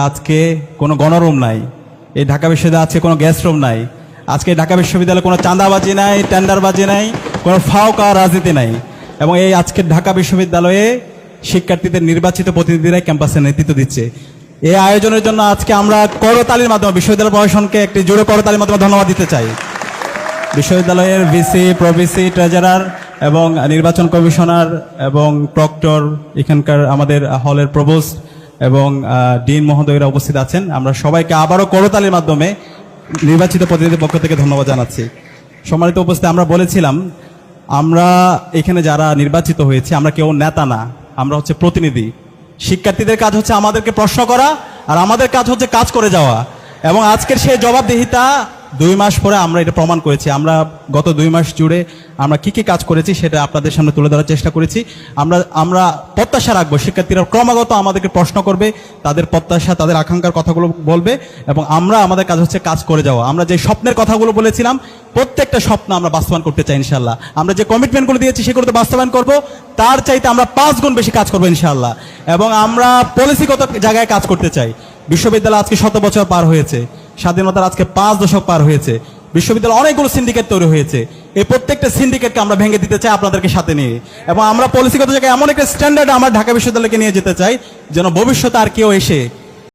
আজকে কোনো গণরুম নাই, এই ঢাকা বিশ্ববিদ্যালয়ে আজকে কোনো গ্যাস রুম নাই, আজকে ঢাকা বিশ্ববিদ্যালয়ে কোনো চাঁদাবাজি নাই, টেন্ডারবাজি নাই, কোনো ফাওকা রাজনীতি নাই। এবং এই আজকে ঢাকা বিশ্ববিদ্যালয়ে শিক্ষার্থীদের নির্বাচিত প্রতিনিধিরাই ক্যাম্পাসে নেতৃত্ব দিচ্ছে। এই আয়োজনের জন্য আজকে আমরা করতালির মাধ্যমে বিশ্ববিদ্যালয় প্রশাসনকে একটি জোরে করতালির মাধ্যমে ধন্যবাদ দিতে চাই। বিশ্ববিদ্যালয়ের ভিসি, প্রভিসি, ট্রেজারার এবং নির্বাচন কমিশনার এবং প্রক্টর, এখানকার আমাদের হলের প্রভোস্ট এবং ডিন মহোদয়রা উপস্থিত আছেন। আমরা সবাইকে আবারও করতালির মাধ্যমে নির্বাচিত প্রতিনিধির পক্ষ থেকে ধন্যবাদ জানাচ্ছি। সম্মানিত উপস্থিতি, আমরা বলেছিলাম আমরা এখানে যারা নির্বাচিত হয়েছে আমরা কেউ নেতা না, আমরা হচ্ছে প্রতিনিধি। শিক্ষার্থীদের কাজ হচ্ছে আমাদেরকে প্রশ্ন করা, আর আমাদের কাজ হচ্ছে কাজ করে যাওয়া। এবং আজকের সেই জবাবদিহিতা 2 মাস পরে আমরা এটা প্রমাণ করেছি। আমরা গত 2 মাস জুড়ে আমরা কি কাজ করেছি সেটা আপনাদের সামনে তুলে ধরার চেষ্টা করেছি। আমরা প্রত্যাশা রাখবো, শিক্ষার্থীরা ক্রমাগত আমাদেরকে প্রশ্ন করবে, তাদের প্রত্যাশা, তাদের আকাঙ্ক্ষার কথাগুলো বলবে, এবং আমরা আমাদের কাজ হচ্ছে কাজ করে যাওয়া। আমরা যে স্বপ্নের কথাগুলো বলেছিলাম প্রত্যেকটা স্বপ্ন আমরা বাস্তবায়ন করতে চাই ইনশাল্লাহ। আমরা যে কমিটমেন্টগুলো দিয়েছি সেগুলো তো বাস্তবায়ন করব, তার চাইতে আমরা 5 গুণ বেশি কাজ করবো ইনশাল্লাহ। এবং আমরা পলিসিগত জায়গায় কাজ করতে চাই। বিশ্ববিদ্যালয় আজকে 100 বছর পার হয়েছে, স্বাধীনতার আজকে 5 দশক পার হয়েছে। বিশ্ববিদ্যালয়ে অনেকগুলো সিন্ডিকেট তৈরি হয়েছে, এই প্রত্যেকটা সিন্ডিকেটকে আমরা ভেঙে দিতে চাই আপনাদেরকে সাথে নিয়ে। এবং আমরা পলিসিগত জায়গায় এমন একটা স্ট্যান্ডার্ড আমরা ঢাকা বিশ্ববিদ্যালয়কে নিয়ে যেতে চাই যেন ভবিষ্যতে আর কেউ এসে